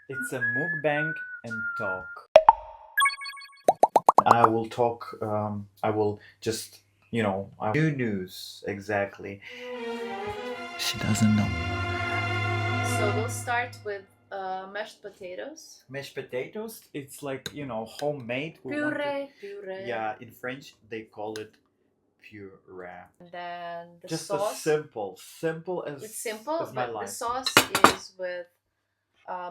It's a mukbang and talk. I will talk. I will just, new news exactly. She doesn't know. So we'll start with mashed potatoes. Mashed potatoes. It's like homemade. Puree. Yeah, in French they call it puree. And then the Just sauce. simple as It's simple, as my but the life. sauce is with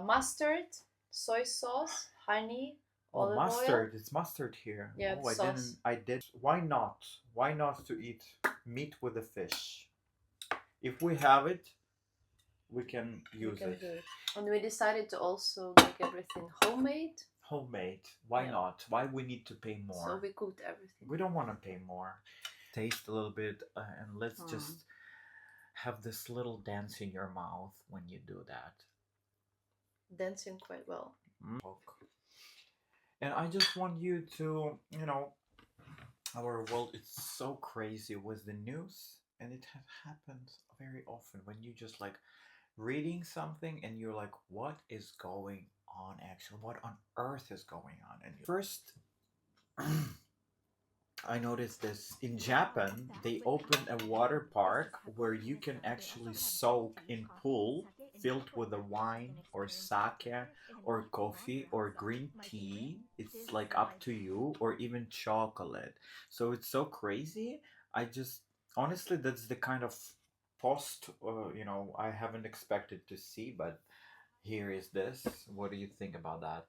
mustard, soy sauce, honey, Oh, olive oil. mustard. It's mustard here. Yeah, Oh, I sauce. didn't. I did. Why not? Why not to eat meat with a fish? If we have it, we can use do it. it. And we decided to also make everything homemade. Homemade. Why Yeah. not? Why we need to pay more? So we cooked everything. We don't want to pay more. Taste a little bit, and let's just have this little dance in your mouth when you do that. Dancing quite well. And I just want you to, our world is so crazy with the news, and it happens very often when you just like reading something and you're like, what is going on actually? What on earth is going on? And first, I noticed this in Japan. They opened a water park where you can actually soak in pool filled with a wine or sake or coffee or green tea. It's like up to you, or even chocolate. So it's so crazy. I just honestly, that's the kind of post I haven't expected to see, but here is this. What do you think about that?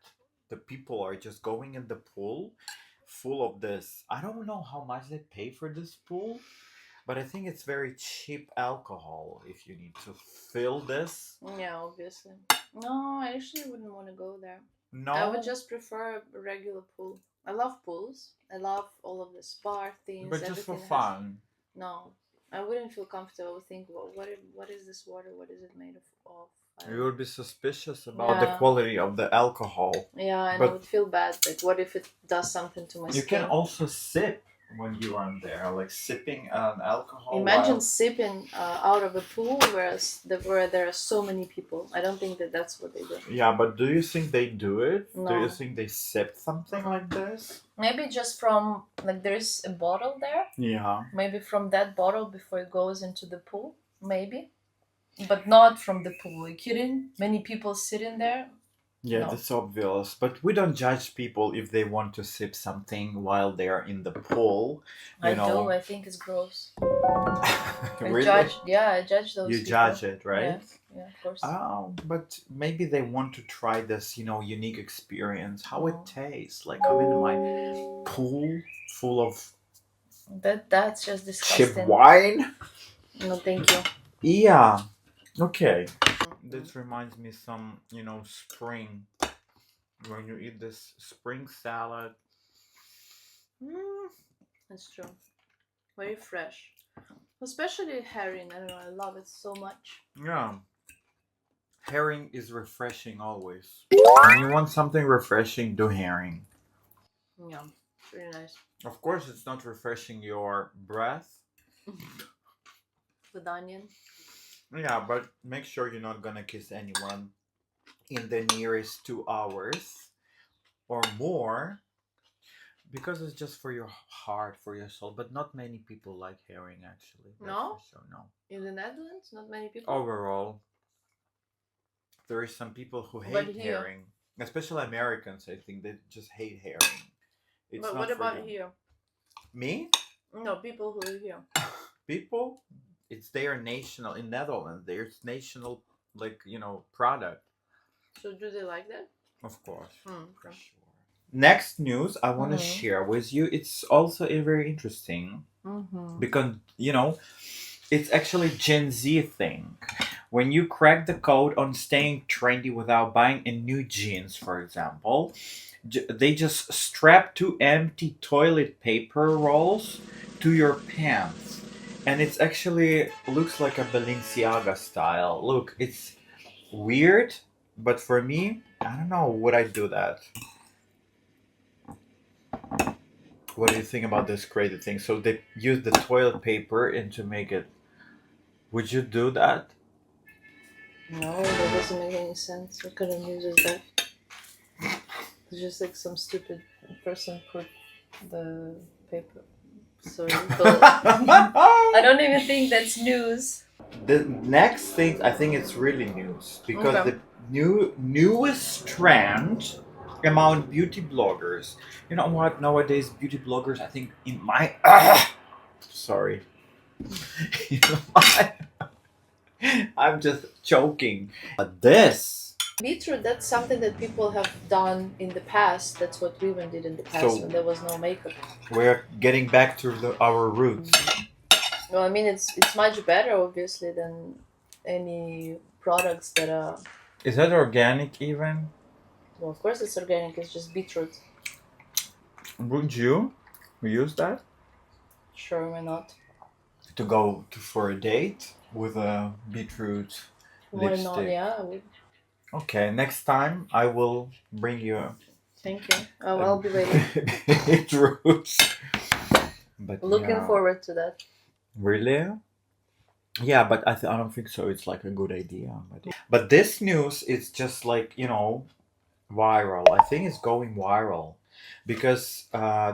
The people are just going in the pool full of this. I don't know how much they pay for this pool, but I think it's very cheap alcohol if you need to fill this. Yeah, obviously. No, I actually wouldn't want to go there. No. I would just prefer a regular pool. I love pools. I love all of the spa things. But just for everything fun. No, I wouldn't feel comfortable. I would think, well, what is this water? What is it made of? You would be suspicious about the quality of the alcohol. Yeah, and I would feel bad. Like, what if it does something to my skin? You can also sip when you are there, like sipping alcohol. Imagine sipping out of a pool, where there are so many people. I don't think that's what they do. Yeah, but do you think they do it? No. Do you think they sip something like this? Maybe just from, like, there's a bottle there. Yeah. Maybe from that bottle before it goes into the pool. Maybe. But not from the pool. Are you kidding? Many people sitting there. Yeah, No. that's obvious. But we don't judge people if they want to sip something while they are in the pool. I do. I think it's gross. Really? I judge those You people. judge it, right? Yeah, of course. Oh, but maybe they want to try this, unique experience. How it tastes. Like I'm in my pool full of That's just disgusting. cheap wine. No, thank you. Yeah. Okay. This reminds me some, spring. When you eat this spring salad. That's true. Very fresh. Especially herring. I don't know. I love it so much. Yeah. Herring is refreshing always. When you want something refreshing, do herring. Yeah. Really nice. Of course, it's not refreshing your breath. With onion. Yeah, but make sure you're not gonna kiss anyone in the nearest 2 hours or more, because it's just for your heart, for your soul. But not many people like herring, actually. No? So no. In the Netherlands, not many people. Overall, there is some people who hate herring, especially Americans. I think they just hate herring. But what about here? Me? No, people who live here. People? It's their national, in Netherlands, their national, product. So do they like that? Of course. For sure. Next news I want to share with you. It's also very interesting because, it's actually Gen Z thing. When you crack the code on staying trendy without buying a new jeans, for example, they just strap 2 empty toilet paper rolls to your pants. And it's actually looks like a Balenciaga style. Look, it's weird, but for me, I don't know, would I do that? What do you think about this crazy thing? So they use the toilet paper and to make it. Would you do that? No, that doesn't make any sense. What kind of news is that? It's just like some stupid person put the paper. Sorry, but I don't even think that's news. The next thing, I think it's really news because Okay. the newest trend among beauty bloggers. You know what? Nowadays, beauty bloggers, I think in my sorry, in my, I'm just choking. But this, Beetroot, that's something that people have done in the past. That's what women did in the past So- when there was no makeup. we're getting back to our roots. Well, I mean, it's much better, obviously, than any products that are. Is that organic even? Well, of course, it's organic. It's just beetroot. Would you use that Sure, why not? to go for a date with a beetroot Why lipstick? not? Yeah, I would. Okay, next time I will bring you Thank you. I'll be waiting. beetroots. But Looking yeah. forward to that. Really? Yeah, but I don't think so. It's like a good idea. But this news is just like, you know, viral. I think it's going viral because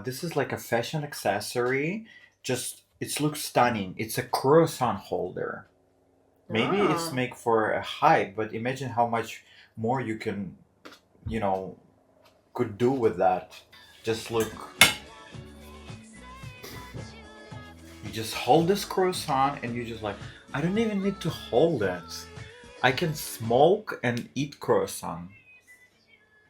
this is like a fashion accessory. Just it looks stunning. It's a croissant holder. Maybe it's Ah. made for a hype, but imagine how much more you can, you know, could do with that. Just look. You just hold this croissant and you just like, I don't even need to hold it. I can smoke and eat croissant.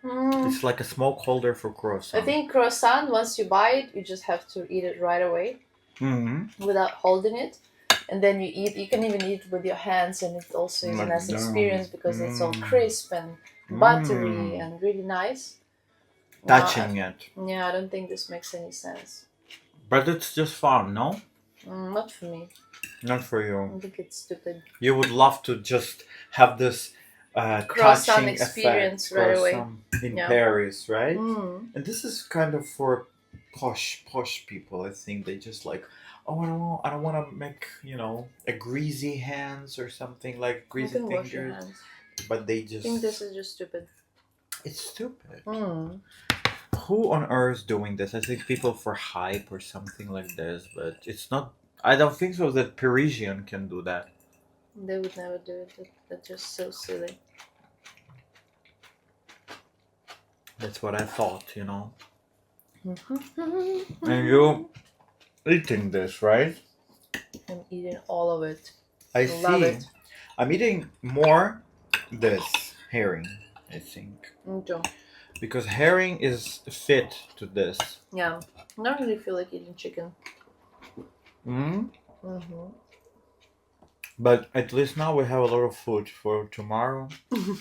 It's like a smoke holder for croissant. I think croissant, once you buy it, you just have to eat it right away Mm-hmm. without holding it. And then you eat, you can even eat with your hands, and it also is a nice experience because it's all crisp and buttery and really nice. Touching it. Yeah, I don't think this makes any sense. But it's just fun, no? Not for me. Not for I you. think it's stupid. You would love to just have this Croissant touching experience effect, right away. croissant in Yeah. Paris, right? Mm. And this is kind of for posh people. I think they just like, oh, I don't want to make, you know, a greasy hands or something like You greasy can wash your fingers. hands. But they I just, think this is just stupid. it's stupid. Who on earth doing this? I think people for hype or something like this, but it's not. I don't think so that Parisian can do that. They would never do it. That's just so silly. That's what I thought, you know. I'm And you eating this, right? eating all of it. I Love see. it. I'm eating more this herring, I think, Me too. because herring is fit to this. Yeah. I don't really feel like eating chicken. Mm? Mm-hmm. But at least now we have a lot of food for tomorrow. You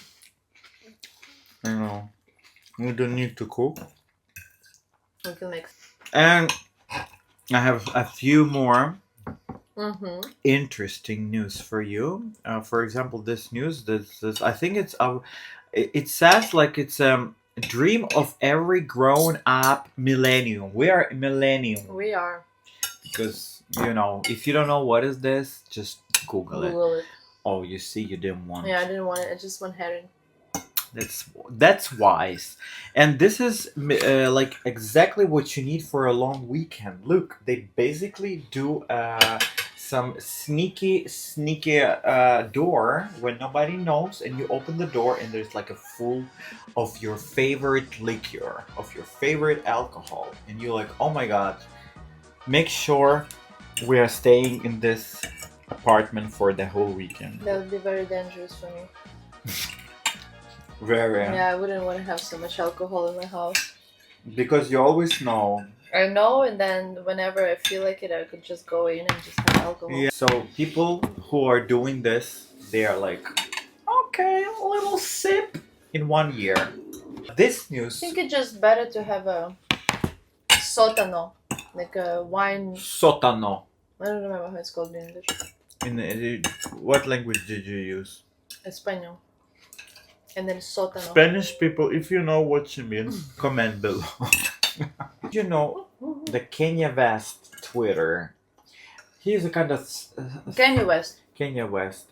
know, we don't need to cook. We can make. And I have a few more Mm-hmm. interesting news for you. For example, this news, this I think it's it says like it's a dream of every grown-up millennium. We are millennium We are. because you know if you don't know what is this, just Google it. Google it. Oh, you see, you didn't want. Yeah, I didn't want it. I just want herring. That's wise, and this is like exactly what you need for a long weekend. Look, they basically do some sneaky door when nobody knows, and you open the door and there's like a full of your favorite liquor, of your favorite alcohol, and you're like, oh my god, make sure we are staying in this apartment for the whole weekend. That would be very dangerous for me. Very. Yeah, I wouldn't want to have so much alcohol in my house. Because you always know. I know, and then whenever I feel like it, I could just go in and just have alcohol. Yeah. So people who are doing this, they are like, okay, a little sip in 1 year. This I news. think it's just better to have a sotano, like a wine. Sotano. I don't remember how it's called in English. What language did you use? Espanol. And then sotano. Spanish people, if you know what you mean, comment below. You know, the Kenya West Twitter. He's a kind of Kanye West. Kenya West.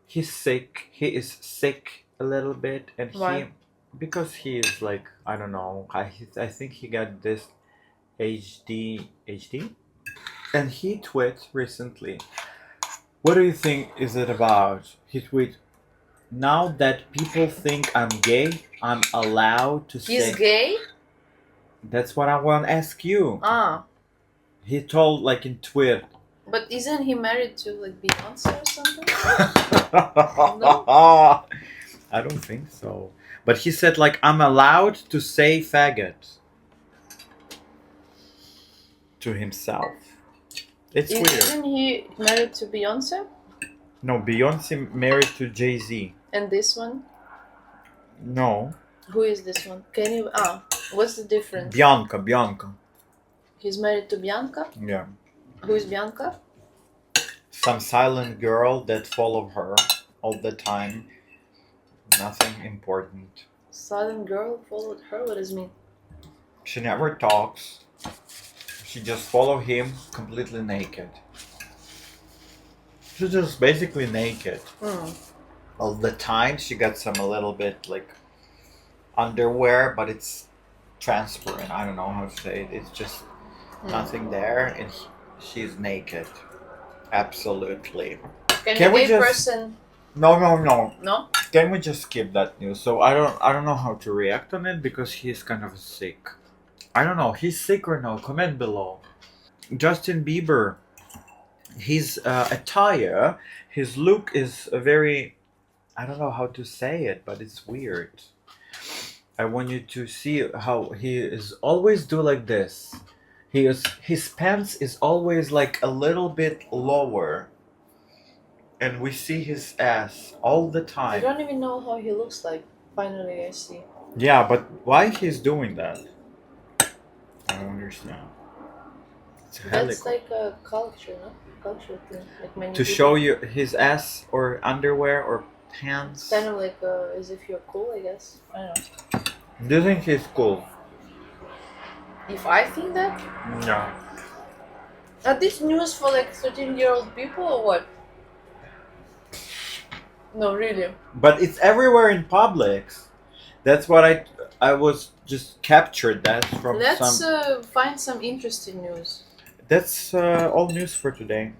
he's sick. He is sick a little bit, and Why? because he is like, I don't know. I think he got this HD, and he tweeted recently. What do you think is it about? He tweet, now that people think I'm gay, I'm allowed to He's say. gay? That's what I want to ask you. Ah. He told like in Twitter. But isn't he married to like Beyonce or something? I don't think so. But he said like I'm allowed to say faggot to himself. It's weird. Isn't he married to Beyonce? No, Beyonce married to Jay-Z. And this one? No. Who is this one? Can you what's the difference? Bianca. He's married to Bianca? Yeah. Who is Bianca? Some silent girl that follow her all the time. Nothing important. Silent girl followed her? What does it mean? She never talks. She just follow him completely naked. She's just basically naked. All the time. She got some a little bit like underwear, but it's transparent. I don't know how to say it. It's just nothing there, and she's naked. Absolutely. Can we a gay just- person? No. No. Can we just skip that news? So I don't know how to react on it because he's kind of sick. I don't know. He's sick or no? Comment below. Justin Bieber. His attire, his look is very. I don't know how to say it, but it's weird. I want you to see how he is always do like this. His pants is always like a little bit lower. And we see his ass all the I time. don't even know how he looks like. Finally, I see. Yeah, but why he's doing that? I don't understand. It's That's like a culture, no? Culture thing. Like many to people. show you his ass or underwear or pants. Kind of like as if you're cool, I guess. I don't know. Do you think he's cool? If I think that? No. Are these news for like 13-year-old people or what? No, really. But it's everywhere in Publix. That's what I was just captured that from Let's some. find some interesting news. That's all news for today.